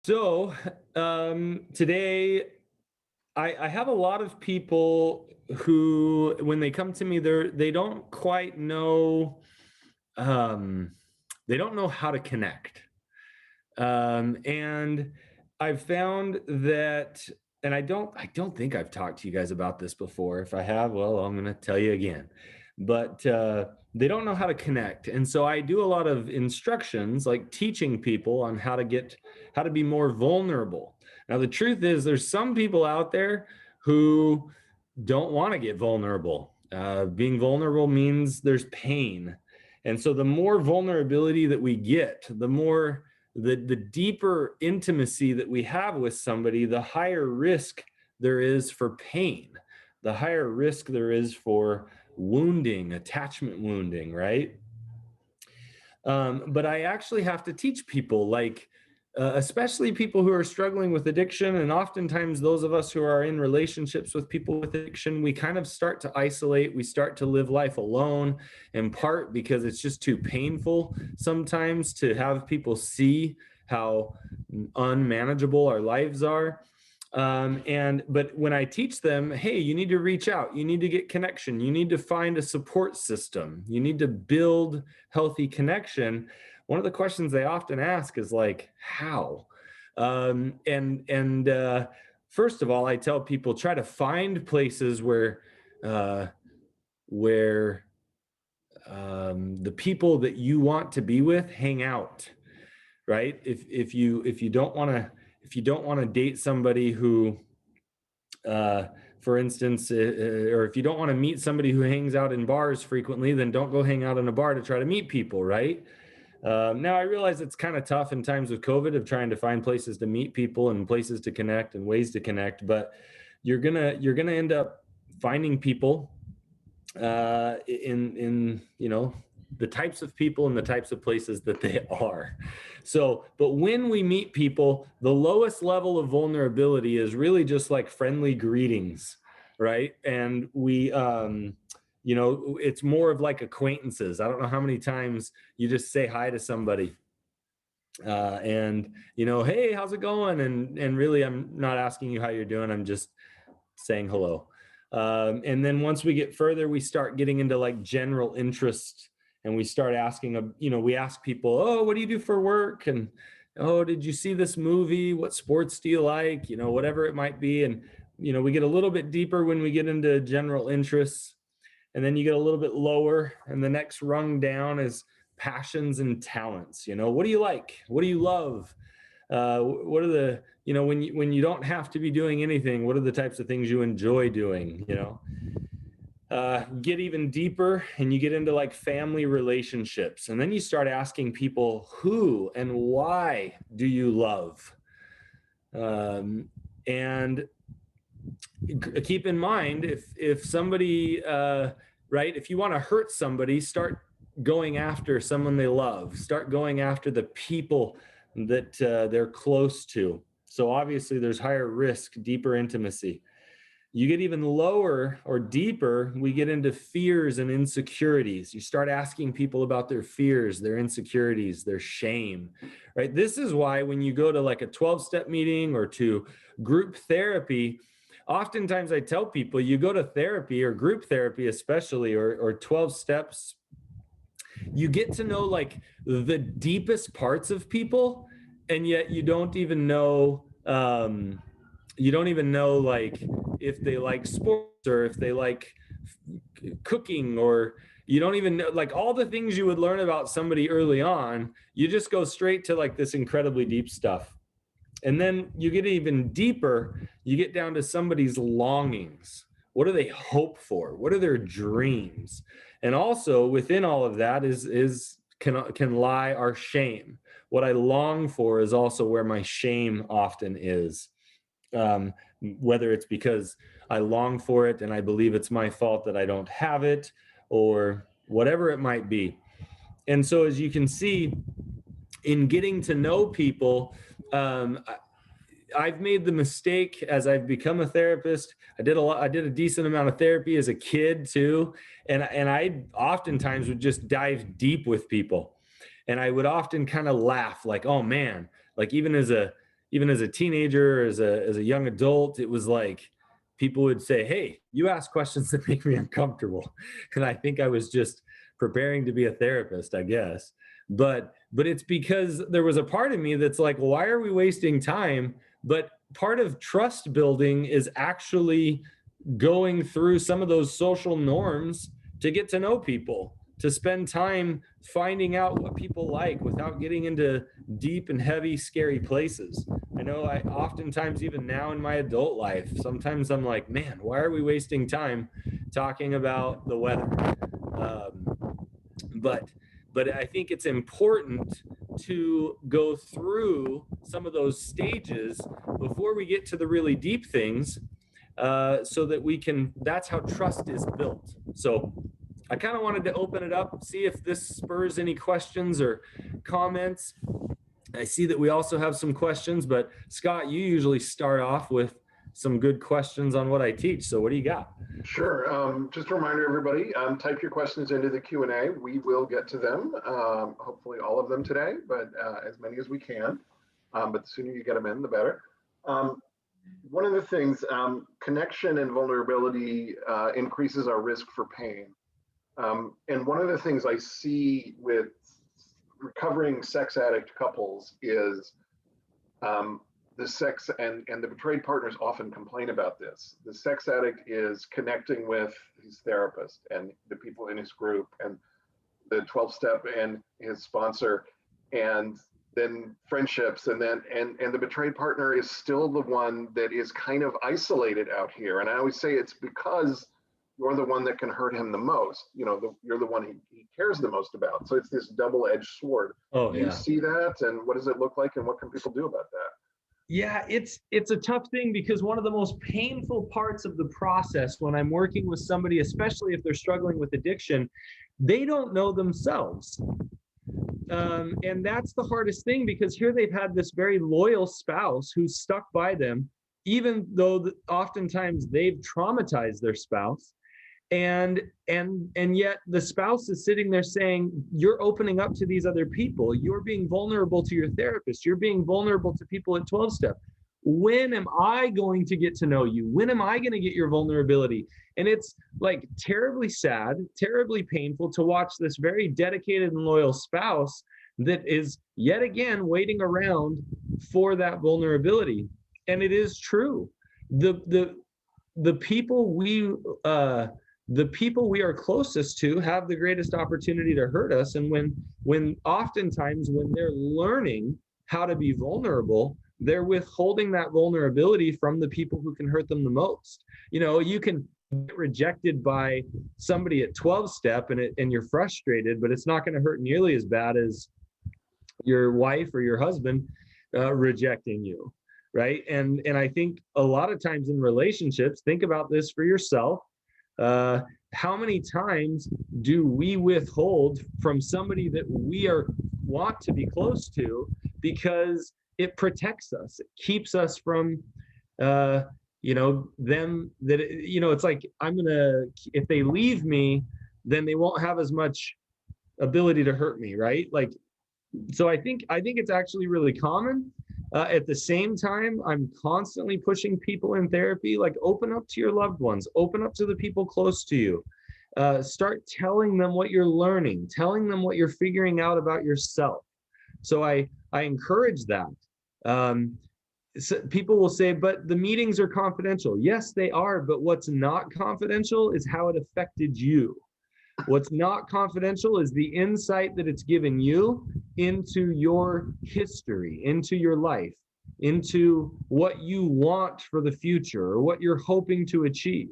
So today I have a lot of people who, when they come to me, they don't quite know um, they don't know how to connect. And I've found that, and I don't think I've talked to you guys about this before. If I have, well, I'm going to tell you again. But they don't know how to connect, and so I do a lot of instructions, like teaching people on how to be more vulnerable. Now, the truth is, there's some people out there who don't want to get vulnerable. Being vulnerable means there's pain. And so the more vulnerability that we get, the deeper intimacy that we have with somebody, the higher risk there is for pain, the higher risk there is for wounding, attachment wounding, right? But I actually have to teach people, like, especially people who are struggling with addiction. And oftentimes, those of us who are in relationships with people with addiction, we kind of start to isolate. We start to live life alone, in part because it's just too painful sometimes to have people see how unmanageable our lives are. But when I teach them, hey, you need to reach out, you need to get connection, you need to find a support system, you need to build healthy connection. One of the questions they often ask is like, how? And First of all, I tell people, try to find places uh, where the people that you want to be with hang out, right? If you don't want to date somebody who, uh, for instance, or if you don't want to meet somebody who hangs out in bars frequently, then don't go hang out in a bar to try to meet people, right? Now I realize it's kind of tough in times of COVID of trying to find places to meet people and places to connect and ways to connect, but you're gonna end up finding people in the types of people and the types of places that they are. So, but when we meet people, the lowest level of vulnerability is really just like friendly greetings, right? And it's more of like acquaintances. I don't know how many times you just say hi to somebody, and hey, how's it going? And really, I'm not asking you how you're doing. I'm just saying hello. And then once we get further, we start getting into like general interest, and we start asking, we ask people, oh, what do you do for work? And oh, did you see this movie? What sports do you like? Whatever it might be. And, we get a little bit deeper when we get into general interests. And then you get a little bit lower, and the next rung down is passions and talents. What do you like? What do you love? What are the when you don't have to be doing anything, what are the types of things you enjoy doing? Get even deeper, and you get into like family relationships, and then you start asking people, who and why do you love? And keep in mind, if somebody right, if you want to hurt somebody, start going after someone they love, start going after the people that they're close to. So obviously there's higher risk, deeper intimacy. You get even lower or deeper, we get into fears and insecurities. You start asking people about their fears, their insecurities, their shame, right? This is why when you go to like a 12-step meeting or to group therapy, oftentimes I tell people, you go to therapy or group therapy, especially, or 12 steps, you get to know like the deepest parts of people, and yet you don't even know like if they like sports or if they like cooking, or you don't even know like all the things you would learn about somebody early on. You just go straight to like this incredibly deep stuff. And then you get even deeper, you get down to somebody's longings. What do they hope for? What are their dreams? And also within all of that can lie our shame. What I long for is also where my shame often is. Whether it's because I long for it and I believe it's my fault that I don't have it, or whatever it might be. And so, as you can see, in getting to know people, I've made the mistake as I've become a therapist. I did a decent amount of therapy as a kid too, and I oftentimes would just dive deep with people, and I would often kind of laugh like, oh man, like even even as a teenager, as a young adult, it was like people would say, "Hey, you ask questions that make me uncomfortable," and I think I was just preparing to be a therapist, I guess. But it's because there was a part of me that's like, well, why are we wasting time? But part of trust building is actually going through some of those social norms to get to know people, to spend time finding out what people like without getting into deep and heavy, scary places. I know I oftentimes, even now in my adult life, sometimes I'm like, man, why are we wasting time talking about the weather? But but I think it's important to go through some of those stages before we get to the really deep things, so that we can. That's how trust is built. So I kind of wanted to open it up, see if this spurs any questions or comments. I see that we also have some questions, but Scott, you usually start off with some good questions on what I teach. So what do you got? Sure. Just a reminder, everybody, type your questions into the Q&A. We will get to them, hopefully all of them today, but as many as we can. But the sooner you get them in, the better. One of the things, connection and vulnerability increases our risk for pain. And one of the things I see with recovering sex addict couples is the sex and the betrayed partners often complain about this. The sex addict is connecting with his therapist and the people in his group and the 12-step and his sponsor, and then friendships, and the betrayed partner is still the one that is kind of isolated out here. And I always say it's because you're the one that can hurt him the most. You're the one he cares the most about. So it's this double-edged sword. Oh, Do you yeah. see that, and what does it look like, and what can people do about that? Yeah, it's a tough thing, because one of the most painful parts of the process when I'm working with somebody, especially if they're struggling with addiction, they don't know themselves. And that's the hardest thing, because here they've had this very loyal spouse who's stuck by them, even though oftentimes they've traumatized their spouse. And yet the spouse is sitting there saying, you're opening up to these other people, you're being vulnerable to your therapist, you're being vulnerable to people at 12-step. When am I going to get to know you? When am I going to get your vulnerability? And it's like terribly sad, terribly painful to watch this very dedicated and loyal spouse that is yet again waiting around for that vulnerability. And it is true. The people we are closest to have the greatest opportunity to hurt us. And when oftentimes when they're learning how to be vulnerable, they're withholding that vulnerability from the people who can hurt them the most. You can get rejected by somebody at 12-step and you're frustrated, but it's not going to hurt nearly as bad as your wife or your husband rejecting you, right? And I think a lot of times in relationships, think about this for yourself. How many times do we withhold from somebody that we want to be close to because it protects us, it keeps us from them, that it's like, if they leave me, then they won't have as much ability to hurt me, right? Like, so I think it's actually really common. At the same time, I'm constantly pushing people in therapy, like, open up to your loved ones, open up to the people close to you. Start telling them what you're learning, telling them what you're figuring out about yourself. So I encourage that. So people will say, but the meetings are confidential. Yes, they are. But what's not confidential is how it affected you. What's not confidential is the insight that it's given you into your history, into your life, into what you want for the future or what you're hoping to achieve.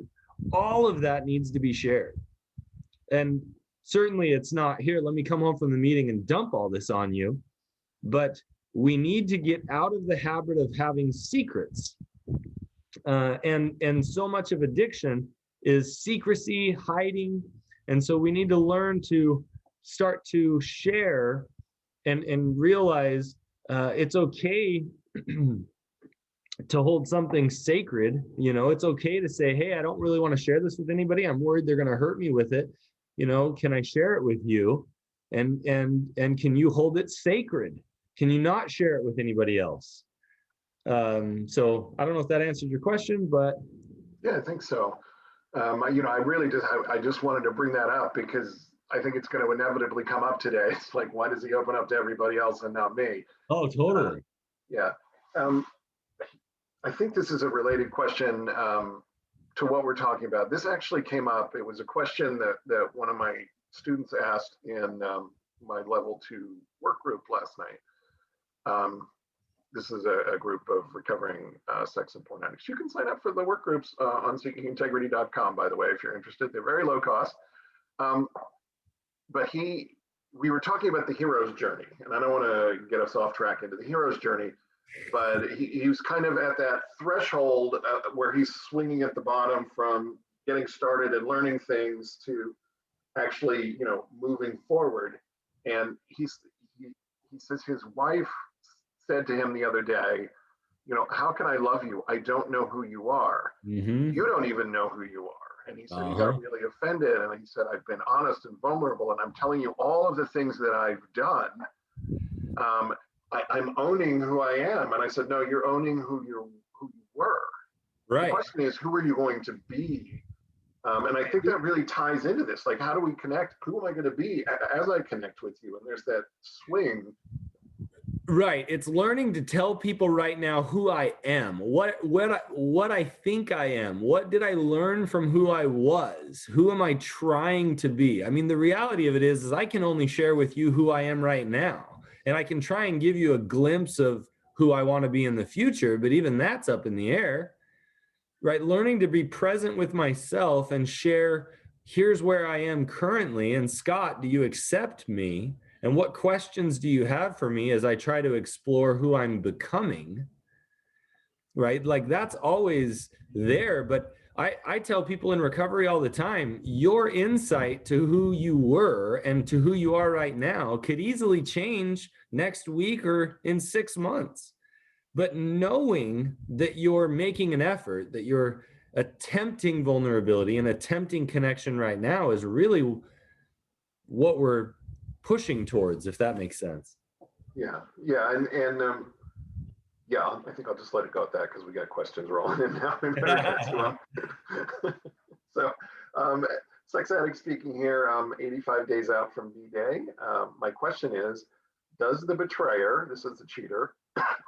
All of that needs to be shared. And certainly it's not, here, let me come home from the meeting and dump all this on you. But we need to get out of the habit of having secrets. And so much of addiction is secrecy, hiding. And so we need to learn to start to share and realize it's okay to hold something sacred. It's okay to say, hey, I don't really want to share this with anybody. I'm worried they're going to hurt me with it. Can I share it with you? And can you hold it sacred? Can you not share it with anybody else? So I don't know if that answered your question, but Yeah, I think so. I just wanted to bring that up because I think it's going to inevitably come up today. It's like, why does he open up to everybody else and not me? oh, Uh, totally. yeah. Um, I think this is a related question to what we're talking about. This actually came up. It was a question that one of my students asked in my level 2 work group last night. This is a group of recovering sex and porn addicts. You can sign up for the work groups on seekingintegrity.com, by the way, if you're interested. They're very low cost. Um, but we were talking about the hero's journey, and I don't want to get us off track into the hero's journey, but he was kind of at that threshold where he's swinging at the bottom from getting started and learning things to actually, moving forward. And he says his wife said to him the other day, how can I love you? I don't know who you are. Mm-hmm. You don't even know who you are. And he said he Uh-huh. got really offended. And he said, I've been honest and vulnerable, and I'm telling you all of the things that I've done. I'm owning who I am. And I said, no, you're owning who you were. The Right. question is, who are you going to be? And I think that really ties into this. Like, how do we connect? Who am I going to be as I connect with you? And there's that swing. Right. It's learning to tell people right now who I am, what I think I am. What did I learn from who I was? Who am I trying to be? I mean, the reality of it is I can only share with you who I am right now. And I can try and give you a glimpse of who I want to be in the future, but even that's up in the air. Right? Learning to be present with myself and share, here's where I am currently. And Scott, do you accept me? And what questions do you have for me as I try to explore who I'm becoming? Right? Like that's always there. But I tell people in recovery all the time, your insight to who you were and to who you are right now could easily change next week or in 6 months. But knowing that you're making an effort, that you're attempting vulnerability and attempting connection right now is really what we're pushing towards, if that makes sense. Yeah. Yeah. And yeah, I think I'll just let it go at that because we got questions rolling in now. We better get to them. So, sex addict speaking here, 85 days out from D-Day. My question is, does the betrayer, this is the cheater,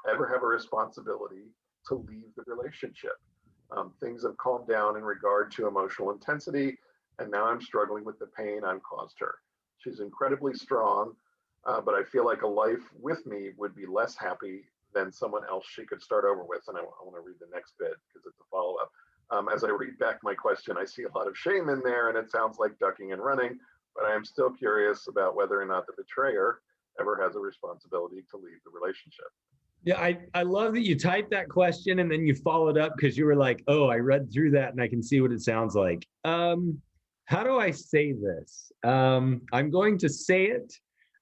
ever have a responsibility to leave the relationship? Things have calmed down in regard to emotional intensity, and now I'm struggling with the pain I've caused her. She's incredibly strong, but I feel like a life with me would be less happy than someone else she could start over with. And I want to read the next bit because it's a follow up. As I read back my question, I see a lot of shame in there, and it sounds like ducking and running, but I am still curious about whether or not the betrayer ever has a responsibility to leave the relationship. Yeah, I love that you typed that question and then you followed up because you were like, oh, I read through that and I can see what it sounds like. How do I say this? I'm going to say it,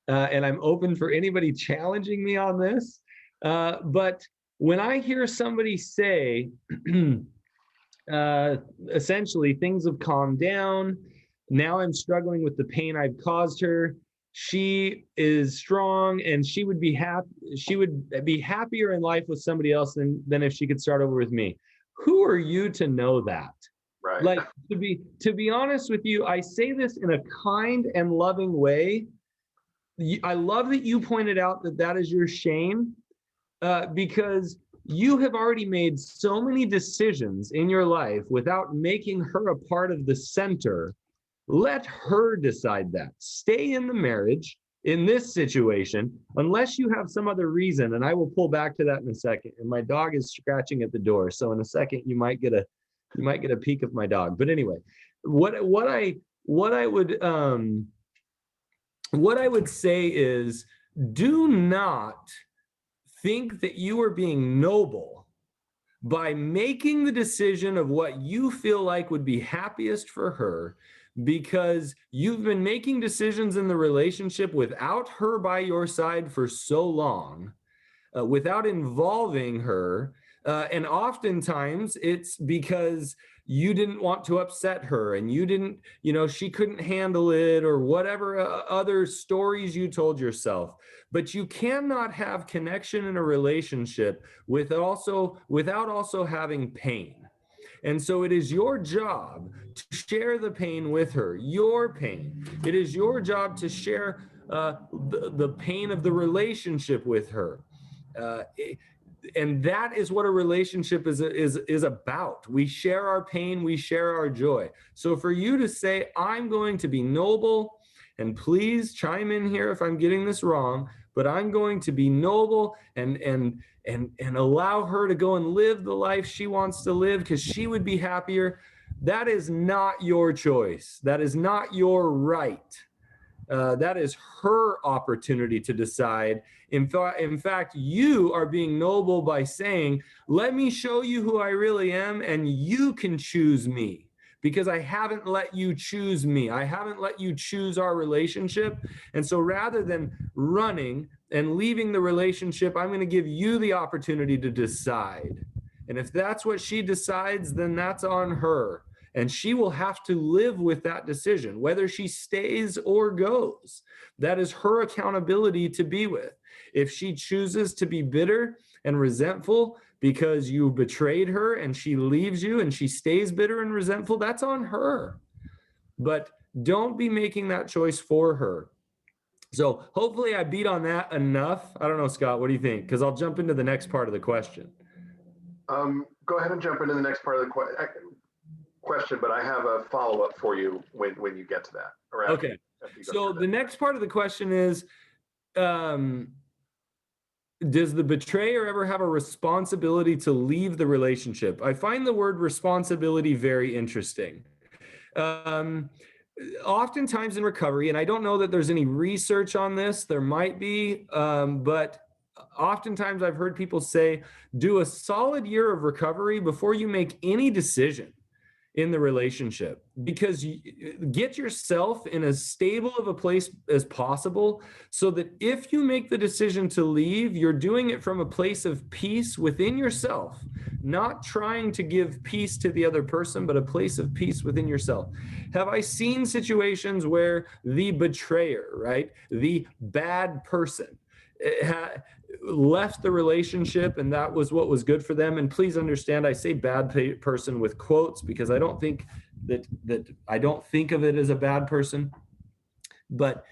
and I'm open for anybody challenging me on this. But when I hear somebody say, essentially, things have calmed down. Now I'm struggling with the pain I've caused her. She is strong and she would be happy. She would be happier in life with somebody else than if she could start over with me. Who are you to know that? Right. Like to be honest with you, I say this in a kind and loving way. I love that you pointed out that that is your shame, because you have already made so many decisions in your life without making her a part of the center. Let her decide that. Stay in the marriage in this situation, unless you have some other reason. And I will pull back to that in a second. And my dog is scratching at the door. So in a second, you might get a peek of my dog. But anyway, what I would say is, do not think that you are being noble by making the decision of what you feel like would be happiest for her, because you've been making decisions in the relationship without her by your side for so long, without involving her, And oftentimes it's because you didn't want to upset her and you didn't, she couldn't handle it or whatever other stories you told yourself. But you cannot have connection in a relationship without also having pain. And so it is your job to share the pain with her, your pain. It is your job to share the pain of the relationship with her. Uh, and that is what a relationship is about. We share our pain, we share our joy. So for you to say, I'm going to be noble, and please chime in here if I'm getting this wrong, but I'm going to be noble and allow her to go and live the life she wants to live because she would be happier. That is not your choice. That is not your right. That is her opportunity to decide. In fact, you are being noble by saying, let me show you who I really am, and you can choose me because I haven't let you choose me. I haven't let you choose our relationship. And so rather than running and leaving the relationship, I'm going to give you the opportunity to decide. And if that's what she decides, then that's on her. And she will have to live with that decision, whether she stays or goes. That is her accountability to be with. If she chooses to be bitter and resentful because you betrayed her and she leaves you and she stays bitter and resentful, that's on her. But don't be making that choice for her. So hopefully I beat on that enough. I don't know, Scott, what do you think? Because I'll jump into the next part of the question. Go ahead and jump into the next part of the question, but I have a follow-up for you when you get to that. All right. Okay. So the next part of the question is, does the betrayer ever have a responsibility to leave the relationship? I find the word responsibility very interesting. Oftentimes in recovery, and I don't know that there's any research on this, there might be, but oftentimes I've heard people say, do a solid year of recovery before you make any decision in the relationship, because you get yourself in as stable of a place as possible so that if you make the decision to leave, you're doing it from a place of peace within yourself, not trying to give peace to the other person, but a place of peace within yourself. Have I seen situations where the betrayer, right, the bad person, left the relationship and that was what was good for them? And please understand, I say bad person with quotes because I don't think that I don't think of it as a bad person. But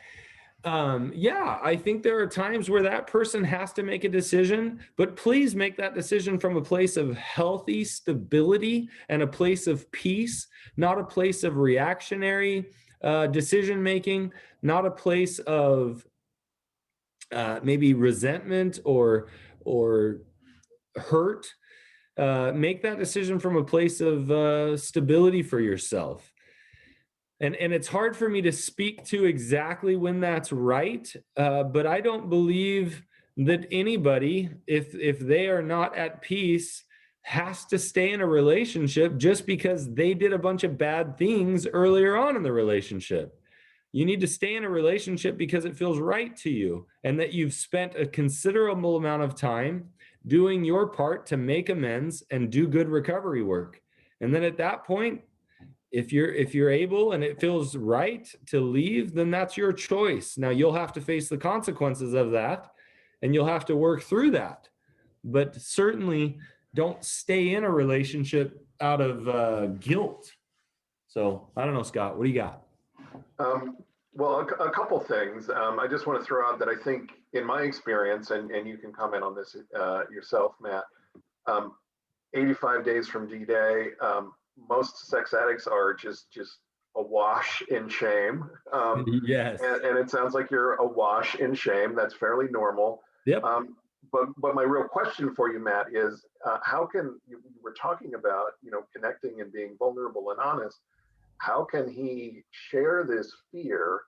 yeah, I think there are times where that person has to make a decision, but please make that decision from a place of healthy stability and a place of peace, not a place of reactionary decision making, not a place of maybe resentment or hurt. Make that decision from a place of stability for yourself. And it's hard for me to speak to exactly when that's right, but I don't believe that anybody, if they are not at peace, has to stay in a relationship just because they did a bunch of bad things earlier on in the relationship. You need to stay in a relationship because it feels right to you and that you've spent a considerable amount of time doing your part to make amends and do good recovery work. And then at that point, if you're able and it feels right to leave, then that's your choice. Now you'll have to face the consequences of that and you'll have to work through that. But certainly don't stay in a relationship out of guilt. So I don't know, Scott, what do you got? Well, a couple things. I just want to throw out that I think, in my experience, and you can comment on this yourself, Matt, 85 days from D-Day, most sex addicts are just awash in shame. Yes. And it sounds like you're awash in shame. That's fairly normal. Yep. But my real question for you, Matt, is how can you were talking about, connecting and being vulnerable and honest. How can he share this fear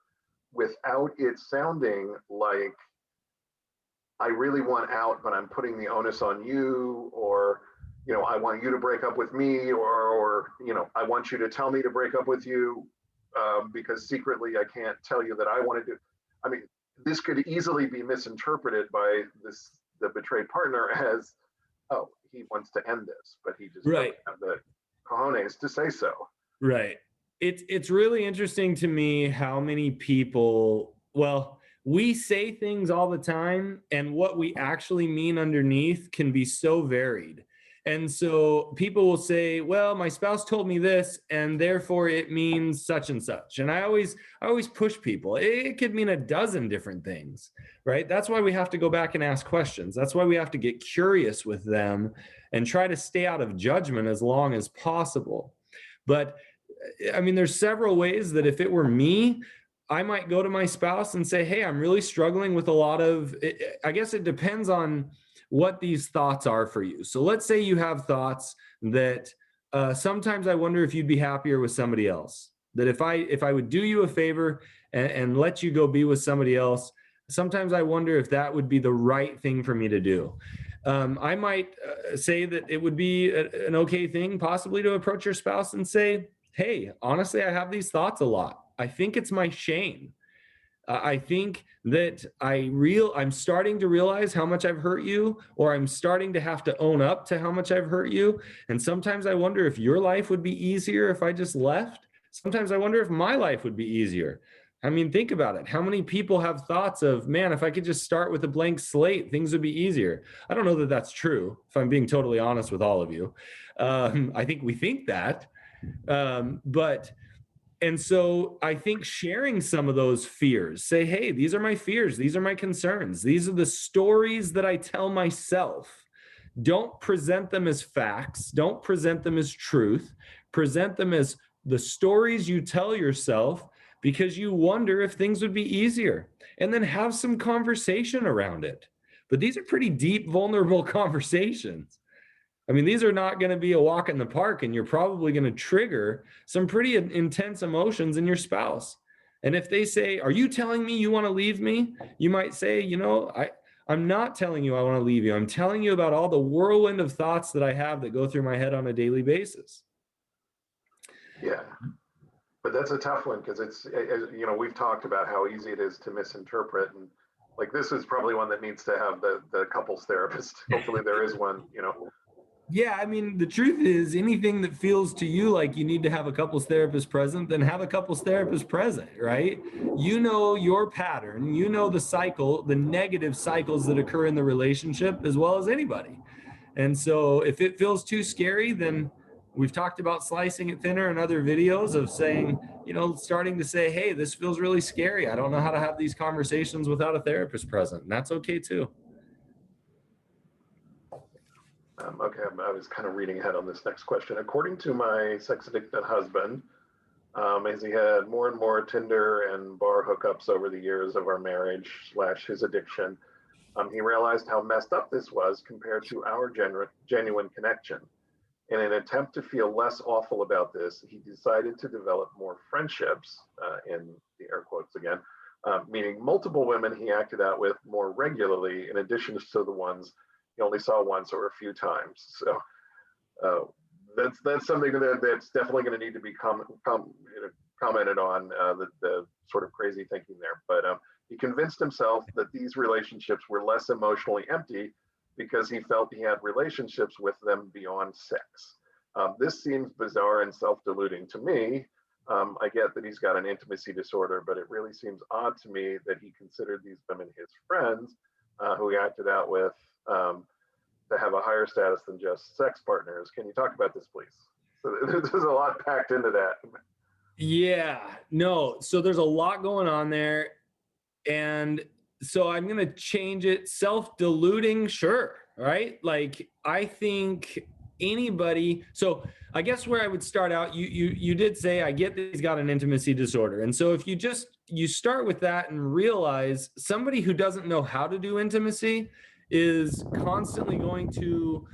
without it sounding like I really want out, but I'm putting the onus on you, or I want you to break up with me, or I want you to tell me to break up with you because secretly I can't tell you that I want to do. I mean, this could easily be misinterpreted by the betrayed partner as, oh, he wants to end this, but he just doesn't Right. have the cojones to say so. Right. It's really interesting to me how many people, well, we say things all the time, and what we actually mean underneath can be so varied. And so people will say, "Well, my spouse told me this, and therefore it means such and such." And I always push people. It could mean a dozen different things, right? That's why we have to go back and ask questions. That's why we have to get curious with them and try to stay out of judgment as long as possible. But I mean, there's several ways that if it were me, I might go to my spouse and say, "Hey, I'm really struggling with a lot of," I guess it depends on what these thoughts are for you. So let's say you have thoughts that sometimes I wonder if you'd be happier with somebody else. That if I would do you a favor and let you go be with somebody else, sometimes I wonder if that would be the right thing for me to do. I might say that it would be an okay thing possibly to approach your spouse and say, "Hey, honestly, I have these thoughts a lot. I think it's my shame. I think that I'm starting to realize how much I've hurt you, or I'm starting to have to own up to how much I've hurt you. And sometimes I wonder if your life would be easier if I just left. Sometimes I wonder if my life would be easier." I mean, think about it. How many people have thoughts of, "Man, if I could just start with a blank slate, things would be easier." I don't know that that's true, if I'm being totally honest with all of you. I think we think that. But and so I think sharing some of those fears, say, "Hey, these are my fears. These are my concerns. These are the stories that I tell myself." Don't present them as facts. Don't present them as truth. Present them as the stories you tell yourself because you wonder if things would be easier. And then have some conversation around it. But these are pretty deep, vulnerable conversations. I mean, these are not going to be a walk in the park, and you're probably going to trigger some pretty intense emotions in your spouse. And if they say, "Are you telling me you want to leave me?" You might say, "I'm not telling you I want to leave you. I'm telling you about all the whirlwind of thoughts that I have that go through my head on a daily basis." Yeah, but that's a tough one because we've talked about how easy it is to misinterpret, and like this is probably one that needs to have the couples therapist. Hopefully there is one. Yeah, I mean, the truth is, anything that feels to you like you need to have a couples therapist present, then have a couples therapist present, right? You know your pattern, you know the cycle, the negative cycles that occur in the relationship as well as anybody. And so if it feels too scary, then we've talked about slicing it thinner in other videos of saying, starting to say, "Hey, this feels really scary. I don't know how to have these conversations without a therapist present." And that's okay too. Okay, I was kind of reading ahead on this next question. According to my sex addicted husband, as he had more and more Tinder and bar hookups over the years of our marriage / his addiction, he realized how messed up this was compared to our genuine connection. In an attempt to feel less awful about this, he decided to develop more friendships, in the air quotes again, meaning multiple women he acted out with more regularly, in addition to the ones he only saw once or a few times. So uh, that's something that's definitely going to need to be commented on, the sort of crazy thinking there. But he convinced himself that these relationships were less emotionally empty because he felt he had relationships with them beyond sex. This seems bizarre and self-deluding to me. I get that he's got an intimacy disorder, but it really seems odd to me that he considered these women his friends, who he acted out with, to have a higher status than just sex partners. Can you talk about this, please? So there's a lot packed into that. Yeah, no. So there's a lot going on there. And so I'm going to change it. Self-deluding, sure. Right. Like, I think anybody. So I guess where I would start out, you did say, I get that he's got an intimacy disorder. And so if you start with that and realize somebody who doesn't know how to do intimacy is constantly going to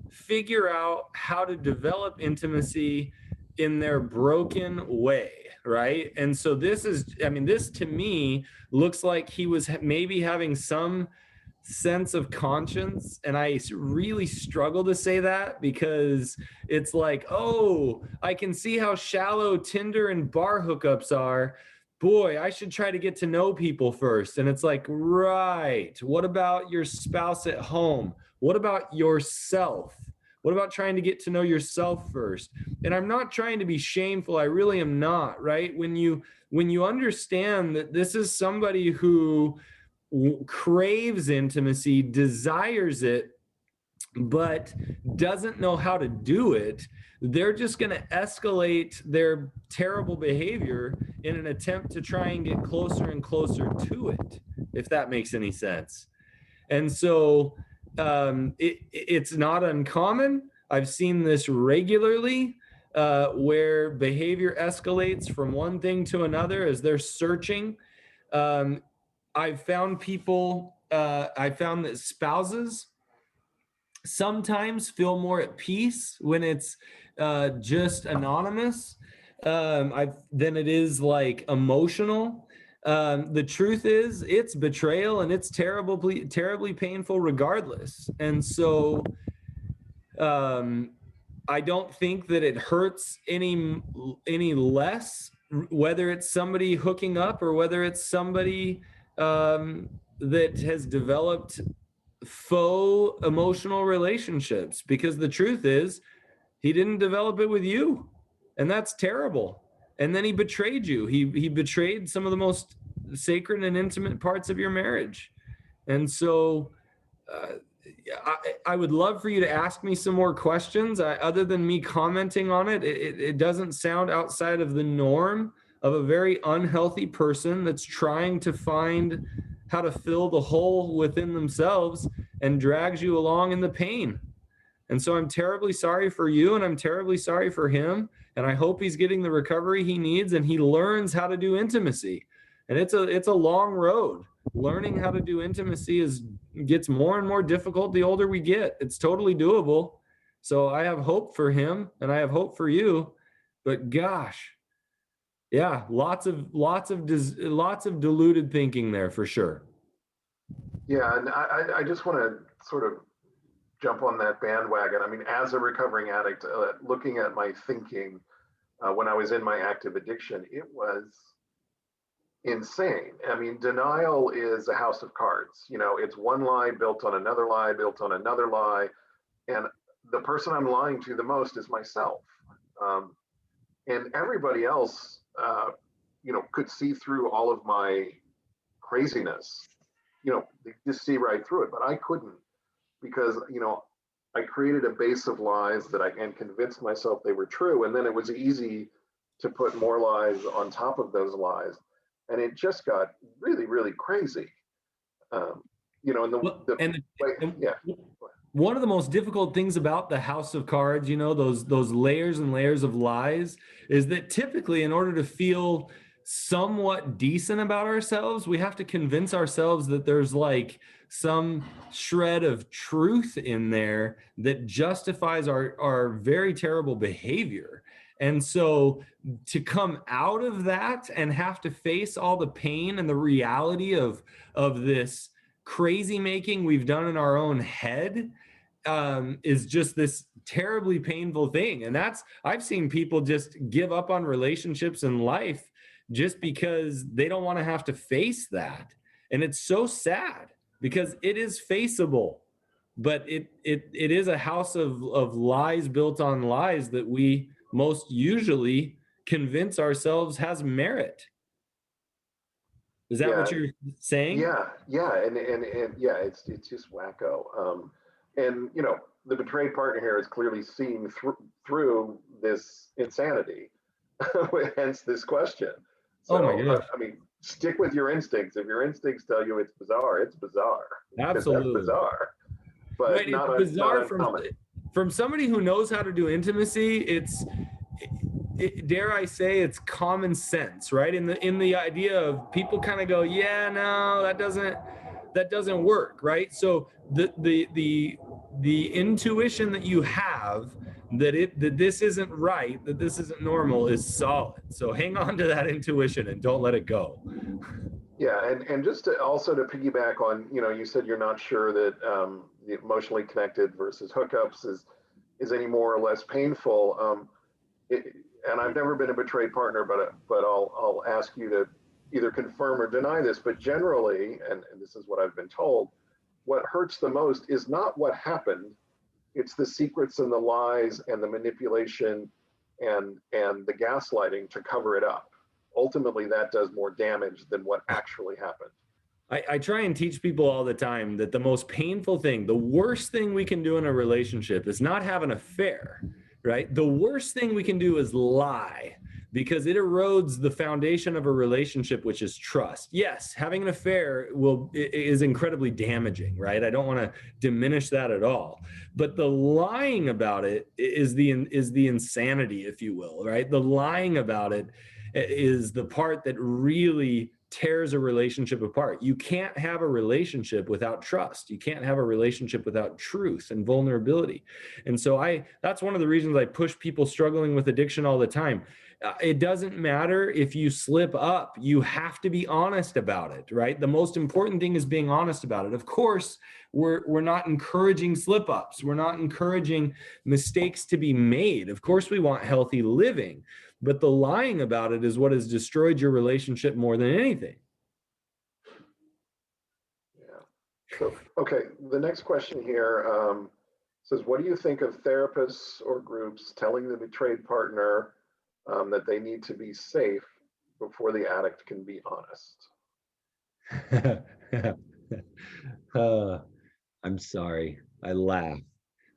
figure out how to develop intimacy in their broken way, right? And so this to me looks like he was maybe having some sense of conscience. And I really struggle to say that because it's like, oh, I can see how shallow Tinder and bar hookups are. Boy, I should try to get to know people first. And it's like, right, what about your spouse at home? What about yourself? What about trying to get to know yourself first? And I'm not trying to be shameful. I really am not, right? When you understand that this is somebody who craves intimacy, desires it, but doesn't know how to do it, they're just going to escalate their terrible behavior in an attempt to try and get closer and closer to it, if that makes any sense. And so it's not uncommon. I've seen this regularly, where behavior escalates from one thing to another as they're searching. Um, I've found I found that spouses sometimes feel more at peace when it's just anonymous, than it is like emotional. The truth is, it's betrayal and it's terribly painful regardless. And so um, I don't think that it hurts any less, whether it's somebody hooking up or whether it's somebody that has developed faux emotional relationships, because the truth is he didn't develop it with you, and that's terrible. And then he betrayed you. He betrayed some of the most sacred and intimate parts of your marriage. And so uh, I would love for you to ask me some more questions. Other than me commenting on it doesn't sound outside of the norm of a very unhealthy person that's trying to find how to fill the hole within themselves and drags you along in the pain. And so I'm terribly sorry for you, and I'm terribly sorry for him. And I hope he's getting the recovery he needs and he learns how to do intimacy. And it's a long road. Learning how to do intimacy gets more and more difficult the older we get. It's totally doable. So I have hope for him and I have hope for you. But gosh, yeah, lots of deluded thinking there for sure. Yeah, and I just want to sort of jump on that bandwagon. I mean, as a recovering addict, looking at my thinking when I was in my active addiction, it was insane. I mean, denial is a house of cards. You know, it's one lie built on another lie, built on another lie. And the person I'm lying to the most is myself. Um, and everybody else, could see through all of my craziness. They just see right through it, but I couldn't, because, I created a base of lies that I and convinced myself they were true. And then it was easy to put more lies on top of those lies. And it just got really, really crazy. Um, and Well, the way, and yeah. one of the most difficult things about the house of cards, those layers and layers of lies, is that typically in order to feel somewhat decent about ourselves, we have to convince ourselves that there's like some shred of truth in there that justifies our very terrible behavior. And so to come out of that and have to face all the pain and the reality of this crazy making we've done in our own head, is just this terribly painful thing. And I've seen people just give up on relationships in life just because they don't want to have to face that. And it's so sad because it is faceable, but it is a house of lies built on lies that we most usually convince ourselves has merit. Is that what Yeah, you're saying? yeah, and yeah, it's just wacko. And the betrayed partner here is clearly seeing through this insanity, hence this question. Oh my So gosh. I mean, stick with your instincts. If your instincts tell you it's bizarre, because that's Absolutely. bizarre, Right. but It's not bizarre uncommon. from somebody who knows how to do intimacy. Dare I say, it's common sense, right? In the idea of people kind of go, yeah, no, that doesn't work, right? So the intuition that you have that this isn't right, that this isn't normal, is solid. So hang on to that intuition and don't let it go. Yeah, and just to also to piggyback on, you said you're not sure that the emotionally connected versus hookups is any more or less painful. It, and I've never been a betrayed partner, but I'll ask you to either confirm or deny this. But generally, and this is what I've been told, what hurts the most is not what happened. It's the secrets and the lies and the manipulation and the gaslighting to cover it up. Ultimately, that does more damage than what actually happened. I try and teach people all the time that the most painful thing, the worst thing we can do in a relationship is not have an affair, right? The worst thing we can do is lie, because it erodes the foundation of a relationship, which is trust. Yes, having an affair is incredibly damaging, right? I don't want to diminish that at all. But the lying about it is the insanity, if you will, right? The lying about it is the part that really tears a relationship apart. You can't have a relationship without trust. You can't have a relationship without truth and vulnerability. And so that's one of the reasons I push people struggling with addiction all the time. It doesn't matter if you slip up. You have to be honest about it, right? The most important thing is being honest about it. Of course, we're not encouraging slip ups. We're not encouraging mistakes to be made. Of course, we want healthy living. But the lying about it is what has destroyed your relationship more than anything. Yeah. So, okay, the next question here says, what do you think of therapists or groups telling the betrayed partner that they need to be safe before the addict can be honest? I'm sorry. I laugh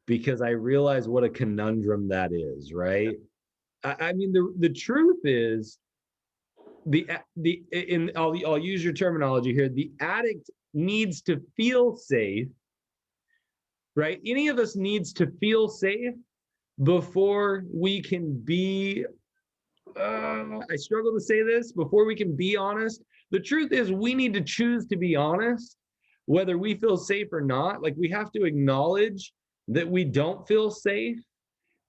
because I realize what a conundrum that is, right? I mean, the truth is, I'll use your terminology here. The addict needs to feel safe, right? Any of us needs to feel safe before we can be. I struggle to say this, before we can be honest. The truth is, we need to choose to be honest, whether we feel safe or not. Like, we have to acknowledge that we don't feel safe.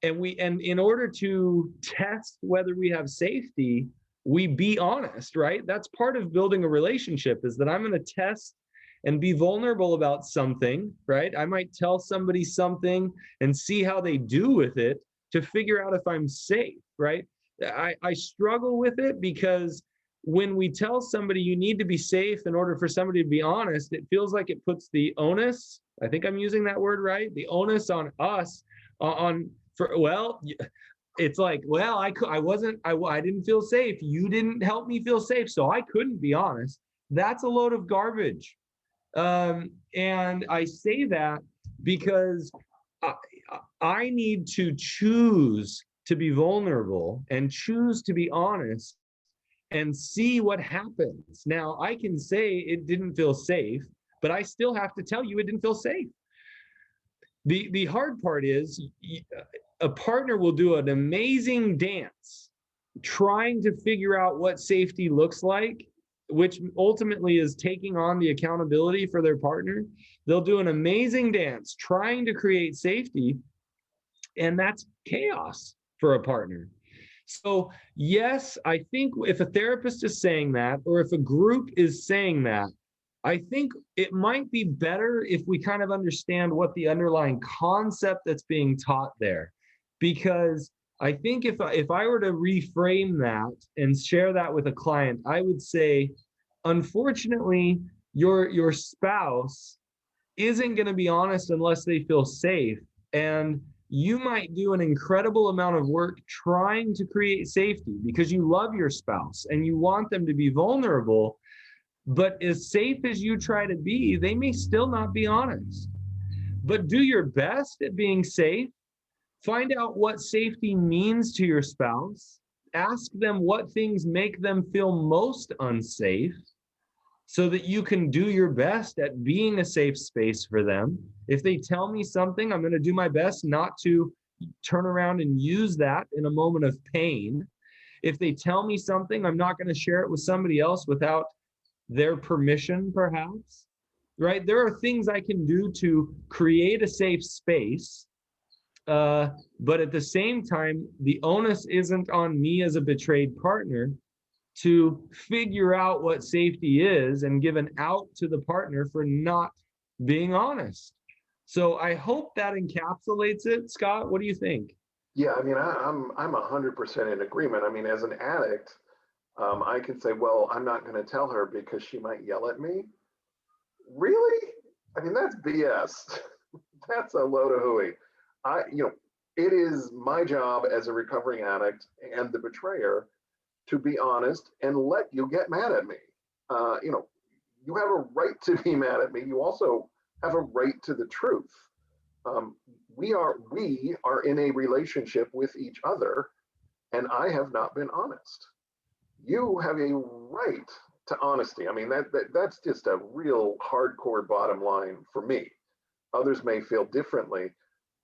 And in order to test whether we have safety, we be honest, right? That's part of building a relationship, is that I'm going to test and be vulnerable about something, right? I might tell somebody something and see how they do with it to figure out if I'm safe, right? I struggle with it because when we tell somebody you need to be safe in order for somebody to be honest, it feels like it puts the onus, I think I'm using that word right, the onus on us it's like, well, I didn't feel safe. You didn't help me feel safe, so I couldn't be honest. That's a load of garbage. And I say that because I need to choose to be vulnerable and choose to be honest and see what happens. Now, I can say it didn't feel safe, but I still have to tell you it didn't feel safe. The hard part is, a partner will do an amazing dance trying to figure out what safety looks like, which ultimately is taking on the accountability for their partner. They'll do an amazing dance trying to create safety, and that's chaos for a partner. So, yes, I think if a therapist is saying that, or if a group is saying that, I think it might be better if we kind of understand what the underlying concept that's being taught there. Because I think if I were to reframe that and share that with a client, I would say, unfortunately, your spouse isn't going to be honest unless they feel safe. And you might do an incredible amount of work trying to create safety because you love your spouse and you want them to be vulnerable. But as safe as you try to be, they may still not be honest. But do your best at being safe. Find out what safety means to your spouse. Ask them what things make them feel most unsafe so that you can do your best at being a safe space for them. If they tell me something, I'm going to do my best not to turn around and use that in a moment of pain. If they tell me something, I'm not going to share it with somebody else without their permission, perhaps, right? There are things I can do to create a safe space, but at the same time, the onus isn't on me as a betrayed partner to figure out what safety is and give an out to the partner for not being honest. So I hope that encapsulates it. Scott, what do you think? Yeah, I mean, I'm 100% in agreement. I mean, as an addict, I can say, well, I'm not going to tell her because she might yell at me. Really? I mean, that's BS. That's a load of hooey. It is my job as a recovering addict and the betrayer to be honest and let you get mad at me. You have a right to be mad at me. You also have a right to the truth. Um, we are in a relationship with each other, and I have not been honest. You have a right to honesty. I mean, that's just a real hardcore bottom line for me. Others may feel differently.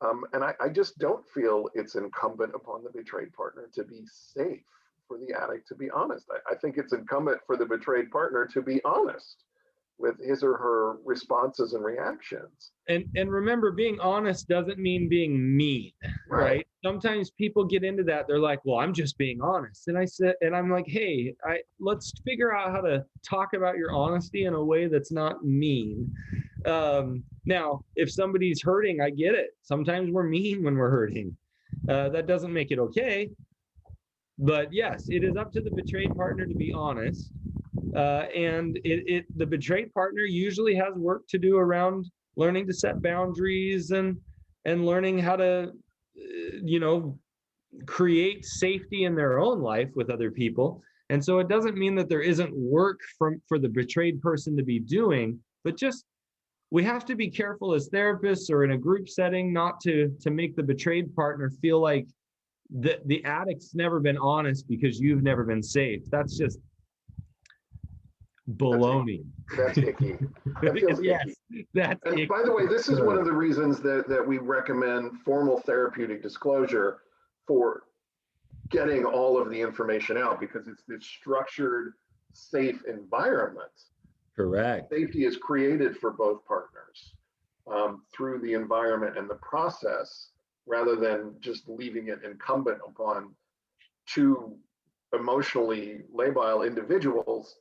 And I just don't feel it's incumbent upon the betrayed partner to be safe for the addict to be honest. I think it's incumbent for the betrayed partner to be honest with his or her responses and reactions. And remember, being honest doesn't mean being mean, right? Sometimes people get into that. They're like, well, I'm just being honest. And I'm like, hey, let's figure out how to talk about your honesty in a way that's not mean. Now, if somebody's hurting, I get it. Sometimes we're mean when we're hurting. That doesn't make it okay. But yes, it is up to the betrayed partner to be honest. And the betrayed partner usually has work to do around learning to set boundaries and learning how to, create safety in their own life with other people. And so it doesn't mean that there isn't work for the betrayed person to be doing, but just we have to be careful as therapists or in a group setting not to make the betrayed partner feel like the addict's never been honest because you've never been safe. That's just baloney. That's icky. That feels yes, icky. That's and icky. By the way, this is one of the reasons that we recommend formal therapeutic disclosure for getting all of the information out, because it's this structured, safe environment. Correct. Safety is created for both partners through the environment and the process, rather than just leaving it incumbent upon two emotionally labile individuals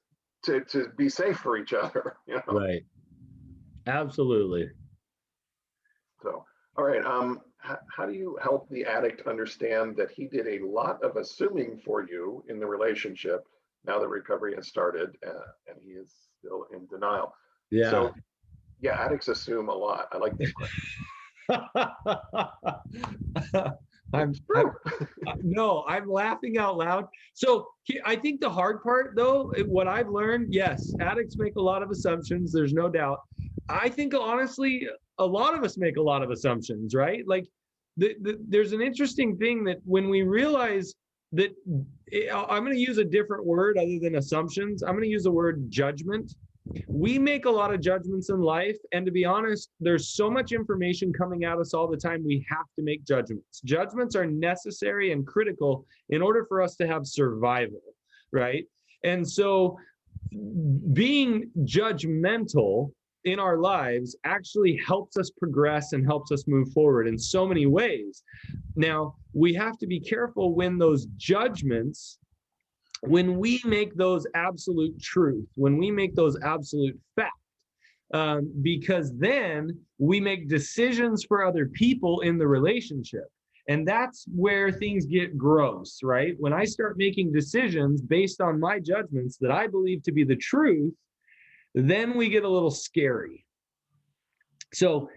to be safe for each other. Right. Absolutely. So, all right. How do you help the addict understand that he did a lot of assuming for you in the relationship now that recovery has started, and he is still in denial? Yeah. So, yeah, addicts assume a lot. I like this question. I'm laughing out loud. So I think the hard part, though, what I've learned, yes, addicts make a lot of assumptions. There's no doubt. I think, honestly, a lot of us make a lot of assumptions, right? Like there's an interesting thing that when we realize that, I'm going to use a different word other than assumptions. I'm going to use the word judgment. We make a lot of judgments in life. And to be honest, there's so much information coming at us all the time. We have to make judgments. Judgments are necessary and critical in order for us to have survival, right? And so being judgmental in our lives actually helps us progress and helps us move forward in so many ways. Now, we have to be careful when those judgments, when we make those absolute truth, when we make those absolute fact, because then we make decisions for other people in the relationship. And that's where things get gross, right? When I start making decisions based on my judgments that I believe to be the truth, then we get a little scary. So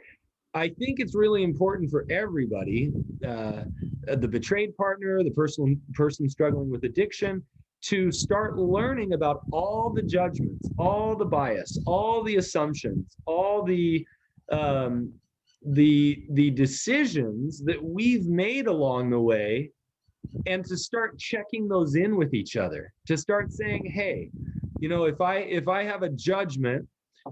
I think it's really important for everybody, the betrayed partner, the person struggling with addiction, to start learning about all the judgments, all the bias, all the assumptions, all the decisions that we've made along the way, and to start checking those in with each other, to start saying, hey, if I have a judgment,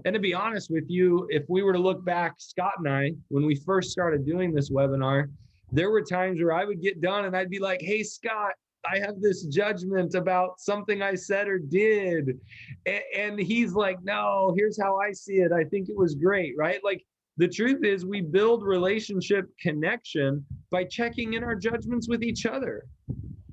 and to be honest with you, if we were to look back, Scott and I, when we first started doing this webinar, there were times where I would get done and I'd be like, hey, Scott, I have this judgment about something I said or did. And he's like, no, here's how I see it. I think it was great, right? Like, the truth is, we build relationship connection by checking in our judgments with each other,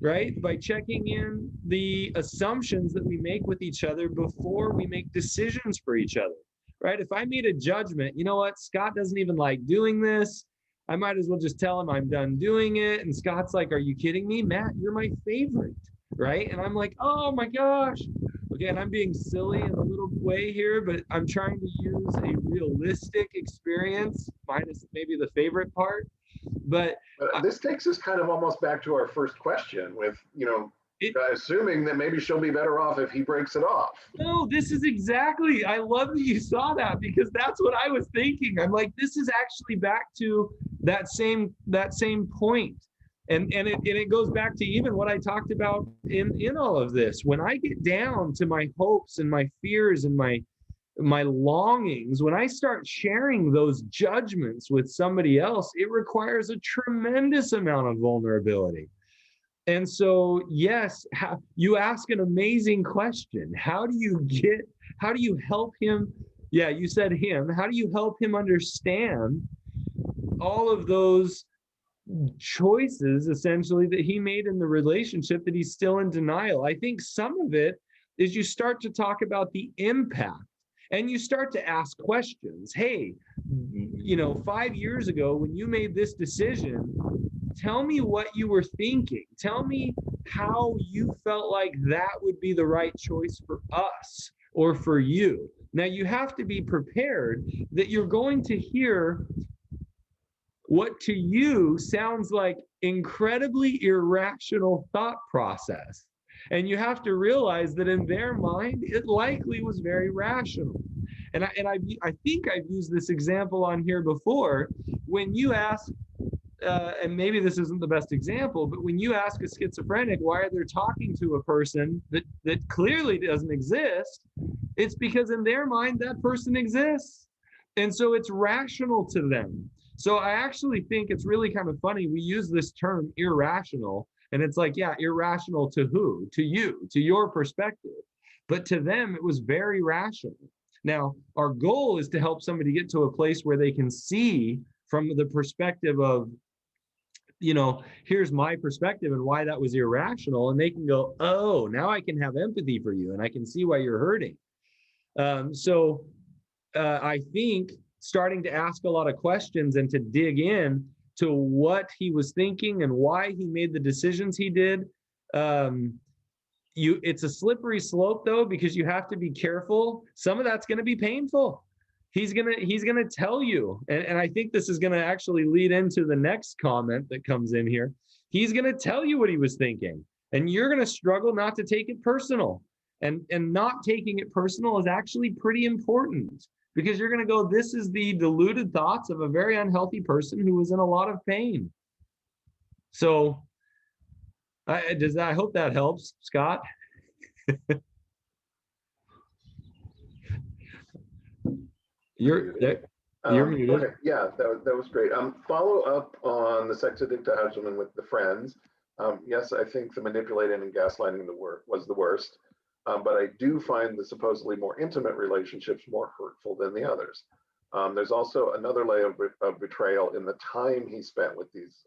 right? By checking in the assumptions that we make with each other before we make decisions for each other, right? If I made a judgment, you know what, Scott doesn't even like doing this, I might as well just tell him I'm done doing it. And Scott's like, are you kidding me? Matt, you're my favorite, right? And I'm like, oh my gosh, Okay, and I'm being silly in a little way here, but I'm trying to use a realistic experience, minus maybe the favorite part. But This takes us kind of almost back to our first question with, it, assuming that maybe she'll be better off if he breaks it off. no, this is exactly, I love that you saw that, because that's what I was thinking. I'm like, this is actually back to that same point. And it goes back to even what I talked about in all of this. When I get down to my hopes and my fears and my longings, when I start sharing those judgments with somebody else, it requires a tremendous amount of vulnerability. And so, yes, you ask an amazing question. How do you help him? Yeah, you said him. How do you help him understand all of those choices essentially that he made in the relationship that he's still in denial? I think some of it is you start to talk about the impact and you start to ask questions. Hey, 5 years ago when you made this decision, tell me what you were thinking. Tell me how you felt like that would be the right choice for us or for you. Now, you have to be prepared that you're going to hear what to you sounds like incredibly irrational thought process. And you have to realize that in their mind, it likely was very rational. And I think I've used this example on here before. When you ask, and maybe this isn't the best example, but when you ask a schizophrenic why they're talking to a person that clearly doesn't exist, it's because in their mind that person exists. And so it's rational to them. So I actually think it's really kind of funny. We use this term irrational, and it's like, yeah, irrational to who? To you, to your perspective. But to them, it was very rational. Now, our goal is to help somebody get to a place where they can see from the perspective of, here's my perspective and why that was irrational. And they can go, oh, now I can have empathy for you and I can see why you're hurting. So I think starting to ask a lot of questions and to dig in to what he was thinking and why he made the decisions he did. It's a slippery slope though, because you have to be careful. Some of that's going to be painful. He's gonna tell you, and I think this is gonna actually lead into the next comment that comes in here. He's gonna tell you what he was thinking, and you're gonna struggle not to take it personal. And not taking it personal is actually pretty important, because you're gonna go, this is the deluded thoughts of a very unhealthy person who was in a lot of pain. So I hope that helps, Scott. You're muted. Okay, yeah, that was great. Follow up on the sex addicted husband with the friends. Yes, I think the manipulating and gaslighting was the worst, but I do find the supposedly more intimate relationships more hurtful than the others. There's also another layer of betrayal in the time he spent with these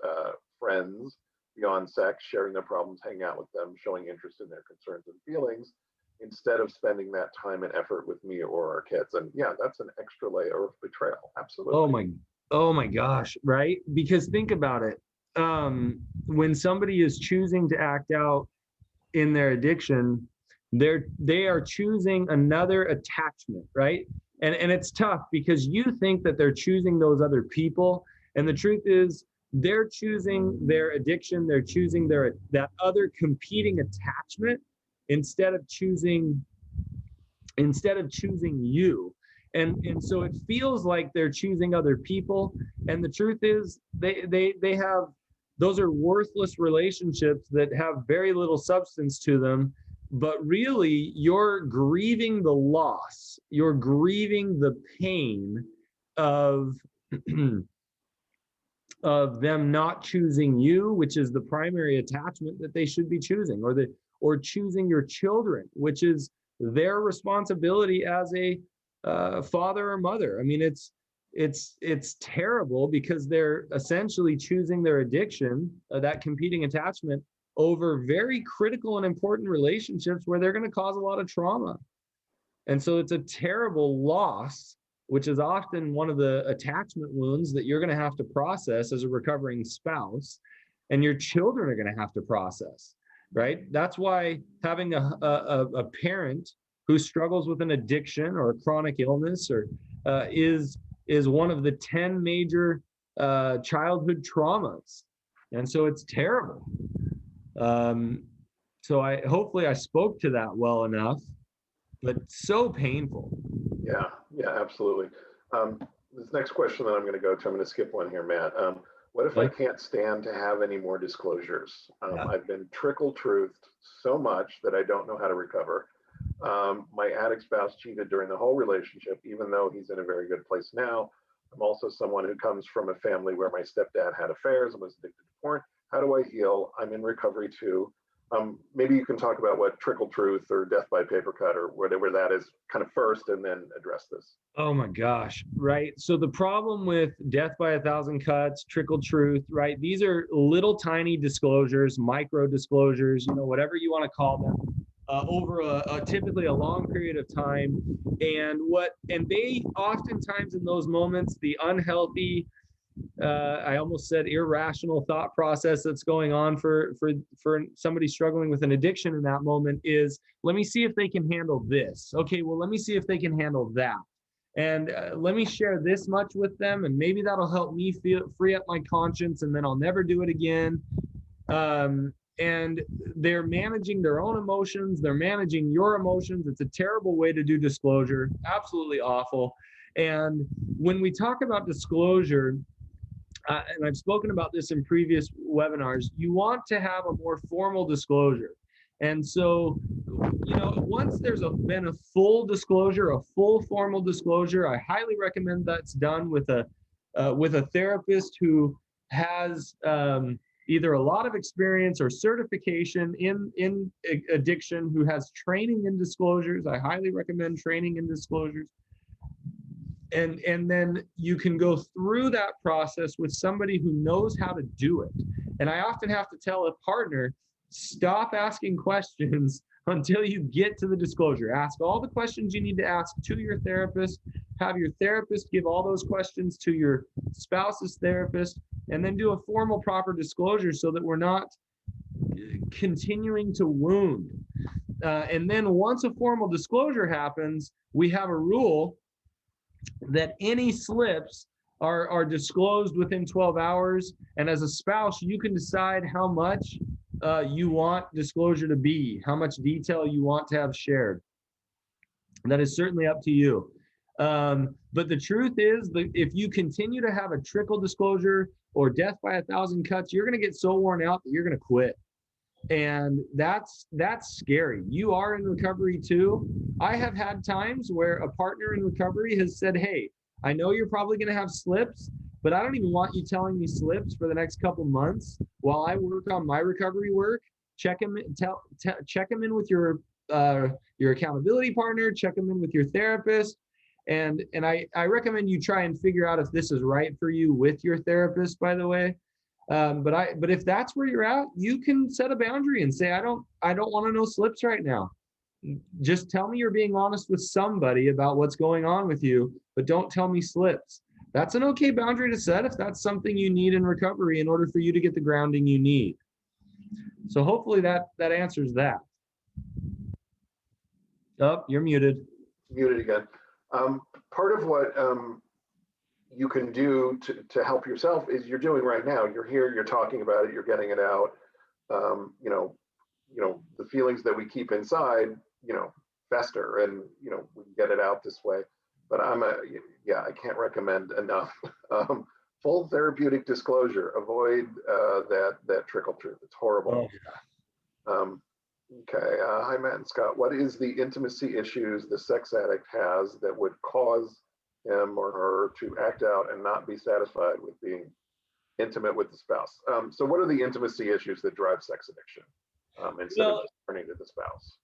friends beyond sex, sharing their problems, hanging out with them, showing interest in their concerns and feelings, instead of spending that time and effort with me or our kids. And yeah, that's an extra layer of betrayal. Absolutely. Oh my gosh, right? Because think about it. When somebody is choosing to act out in their addiction, they are choosing another attachment, right? And it's tough because you think that they're choosing those other people, and the truth is they're choosing their addiction, they're choosing that other competing attachment instead of choosing you. And so it feels like they're choosing other people, and the truth is they have, those are worthless relationships that have very little substance to them. But really, you're grieving the loss, you're grieving the pain of of them not choosing you, which is the primary attachment that they should be choosing, or choosing your children, which is their responsibility as a father or mother. I mean, it's terrible because they're essentially choosing their addiction, that competing attachment, over very critical and important relationships where they're going to cause a lot of trauma. And so it's a terrible loss, which is often one of the attachment wounds that you're going to have to process as a recovering spouse, and your children are going to have to process. right? That's why having a parent who struggles with an addiction or a chronic illness or is one of the 10 major childhood traumas. And so it's terrible. Um, so I hopefully I spoke to that well enough, but so painful. Yeah, yeah, absolutely. This next question that I'm going to go to, I'm going to skip one here, Matt. What if I Okay. can't stand to have any more disclosures? Yeah. I've been trickle-truthed so much that I don't know how to recover. My addict spouse cheated during the whole relationship, even though he's in a very good place now. I'm also someone who comes from a family where my stepdad had affairs and was addicted to porn. How do I heal? I'm in recovery too. Maybe you can talk about what trickle truth or death by paper cut or whatever that is kind of first, and then address this. Oh my gosh. Right. So the problem with death by a thousand cuts, trickle truth, right? These are little tiny disclosures, micro disclosures, whatever you want to call them, over typically a long period of time. And they oftentimes in those moments, the unhealthy, I almost said irrational thought process that's going on for somebody struggling with an addiction in that moment is, let me see if they can handle this. Okay, well, let me see if they can handle that. And let me share this much with them, and maybe that'll help me free up my conscience, and then I'll never do it again. And they're managing their own emotions. They're managing your emotions. It's a terrible way to do disclosure. Absolutely awful. And when we talk about disclosure, and I've spoken about this in previous webinars, you want to have a more formal disclosure. And so, once there's been a full disclosure, a full formal disclosure, I highly recommend that's done with a therapist who has either a lot of experience or certification in addiction, who has training in disclosures. I highly recommend training in disclosures. And then you can go through that process with somebody who knows how to do it. And I often have to tell a partner, stop asking questions until you get to the disclosure. Ask all the questions you need to ask to your therapist, have your therapist give all those questions to your spouse's therapist, and then do a formal, proper disclosure so that we're not continuing to wound. And then once a formal disclosure happens, we have a rule that any slips are disclosed within 12 hours. And as a spouse, you can decide how much you want disclosure to be, how much detail you want to have shared. That is certainly up to you. But the truth is that if you continue to have a trickle disclosure or death by a thousand cuts, you're going to get so worn out that you're going to quit. And that's scary. You are in recovery too. I have had times where a partner in recovery has said, hey, I know you're probably going to have slips, but I don't even want you telling me slips for the next couple months while I work on my recovery work. Check them in with your accountability partner, check them in with your therapist. And I recommend you try and figure out if this is right for you with your therapist, by the way. But if that's where you're at, you can set a boundary and say, I don't want to know slips right now. Just tell me you're being honest with somebody about what's going on with you, but don't tell me slips. That's an okay boundary to set if that's something you need in recovery in order for you to get the grounding you need. So hopefully that answers that. Oh, you're muted. Muted again. Part of what you can do to help yourself is you're doing right now. You're here, you're talking about it, you're getting it out. The feelings that we keep inside, fester, and we get it out this way. But I can't recommend enough. Full therapeutic disclosure. Avoid that trickle truth. It's horrible. Oh. Okay. Hi, Matt and Scott. What is the intimacy issues the sex addict has that would cause him or her to act out and not be satisfied with being intimate with the spouse? So what are the intimacy issues that drive sex addiction instead of just turning to the spouse?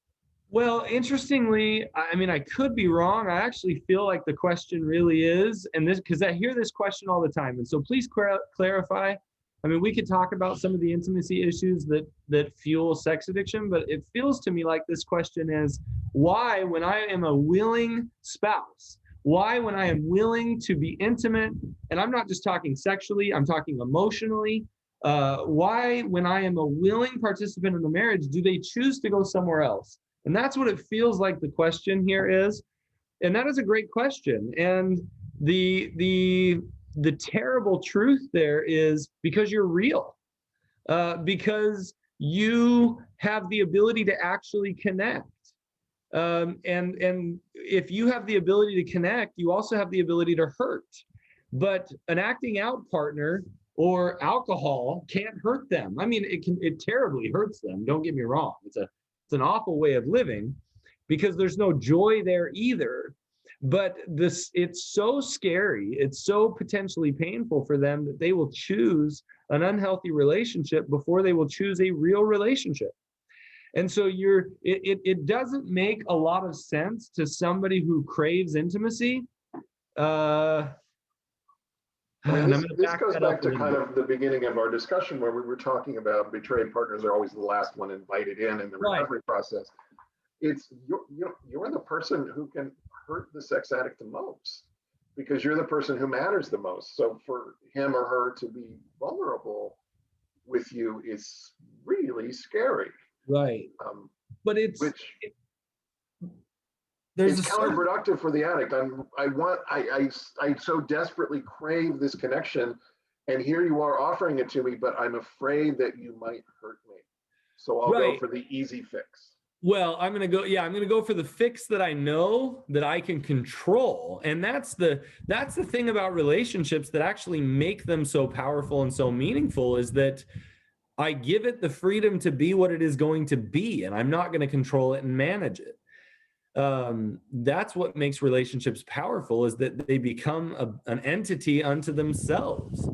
Well, interestingly, I mean, I could be wrong. I actually feel like the question really is, and this, because I hear this question all the time. And so please clarify. I mean, we could talk about some of the intimacy issues that fuel sex addiction, but it feels to me like this question is, why, when I am a willing spouse, why, when I am willing to be intimate, and I'm not just talking sexually, I'm talking emotionally, Why, when I am a willing participant in the marriage, do they choose to go somewhere else? And that's what it feels like the question here is. And that is a great question. And the terrible truth there is because you're real, because you have the ability to actually connect. And if you have the ability to connect, you also have the ability to hurt. But an acting out partner or alcohol can't hurt them. I mean, it terribly hurts them. Don't get me wrong. It's an awful way of living because there's no joy there either. But it's so scary, it's so potentially painful for them that they will choose an unhealthy relationship before they will choose a real relationship. And so it doesn't make a lot of sense to somebody who craves intimacy. I mean, this goes back to kind of the beginning of our discussion where we were talking about betrayed partners are always the last one invited in the recovery process. It's you're the person who can hurt the sex addict the most because you're the person who matters the most. So for him or her to be vulnerable with you is really scary. Right. But it's counterproductive for the addict. I so desperately crave this connection, and here you are offering it to me, but I'm afraid that you might hurt me. So I'll go for the easy fix. Well, I'm going to go for the fix that I know that I can control. And that's the thing about relationships that actually make them so powerful and so meaningful is that I give it the freedom to be what it is going to be, and I'm not going to control it and manage it. That's what makes relationships powerful is that they become an entity unto themselves.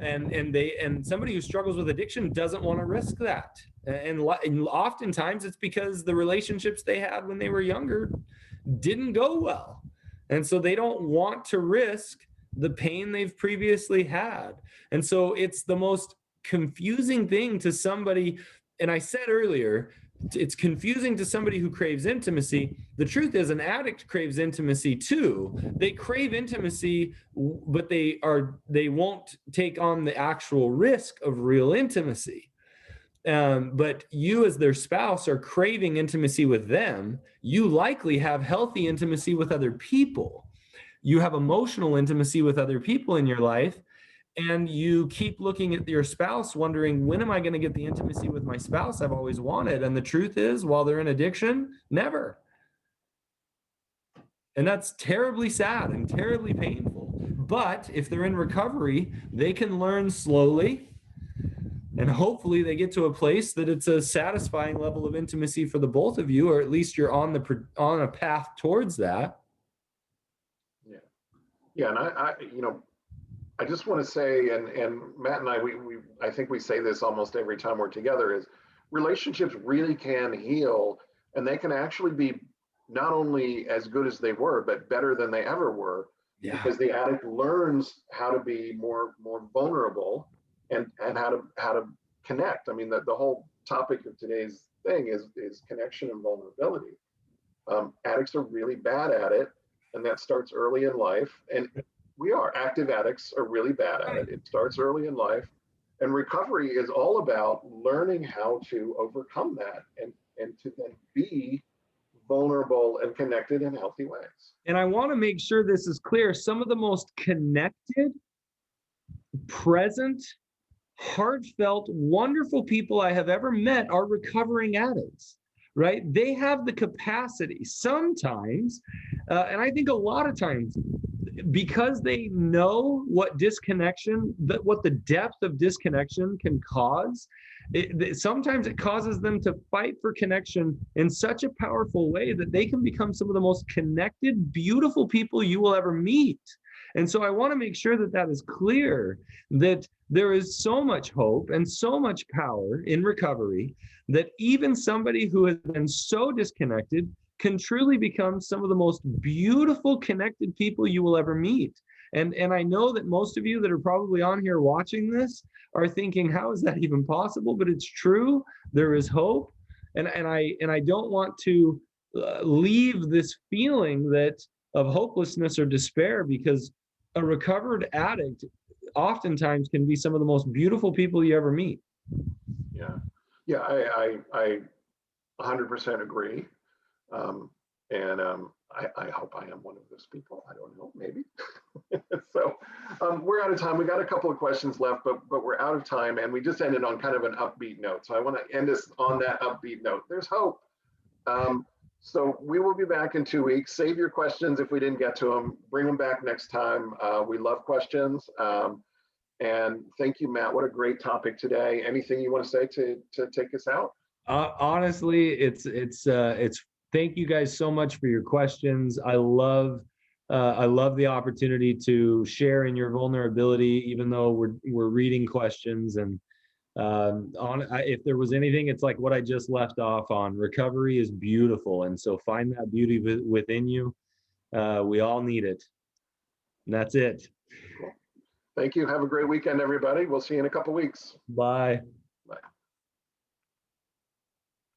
And somebody who struggles with addiction doesn't want to risk that. And oftentimes it's because the relationships they had when they were younger didn't go well. And so they don't want to risk the pain they've previously had. And so it's the most confusing thing to somebody. And I said earlier, it's confusing to somebody who craves intimacy. The truth is an addict craves intimacy too. They crave intimacy, but they won't take on the actual risk of real intimacy. But you as their spouse are craving intimacy with them. You likely have healthy intimacy with other people. You have emotional intimacy with other people in your life. And you keep looking at your spouse wondering, when am I going to get the intimacy with my spouse I've always wanted? And the truth is, while they're in addiction, never. And that's terribly sad and terribly painful. But if they're in recovery, they can learn slowly. And hopefully they get to a place that it's a satisfying level of intimacy for the both of you, or at least you're on a path towards that. Yeah. Yeah. And I just want to say, and Matt and I think we say this almost every time we're together, is relationships really can heal, and they can actually be not only as good as they were, but better than they ever were, because the addict learns how to be more vulnerable and how to connect. I mean, the whole topic of today's thing is connection and vulnerability. Addicts are really bad at it, and that starts early in life. And active addicts are really bad at it. It starts early in life, and recovery is all about learning how to overcome that and to then be vulnerable and connected in healthy ways. And I want to make sure this is clear. Some of the most connected, present, heartfelt, wonderful people I have ever met are recovering addicts, right? They have the capacity sometimes, and I think a lot of times, because they know what what the depth of disconnection can cause, sometimes it causes them to fight for connection in such a powerful way that they can become some of the most connected, beautiful people you will ever meet. And so I want to make sure that is clear, that there is so much hope and so much power in recovery that even somebody who has been so disconnected can truly become some of the most beautiful, connected people you will ever meet. And I know that most of you that are probably on here watching this are thinking, how is that even possible? But it's true. There is hope. And I don't want to leave this feeling of hopelessness or despair, because a recovered addict oftentimes can be some of the most beautiful people you ever meet. Yeah. Yeah. I 100% agree. I hope I am one of those people. I don't know, maybe. So we're out of time. We got a couple of questions left, but we're out of time, and we just ended on kind of an upbeat note. So I want to end us on that upbeat note. There's hope. So we will be back in 2 weeks. Save your questions if we didn't get to them. Bring them back next time. We love questions. And thank you, Matt. What a great topic today. Anything you want to say to take us out? Honestly, it's thank you guys so much for your questions. I love the opportunity to share in your vulnerability, even though we're reading questions. And if there was anything, it's like what I just left off on. Recovery is beautiful, and so find that beauty within you. We all need it. And that's it. Cool. Thank you. Have a great weekend, everybody. We'll see you in a couple weeks. Bye.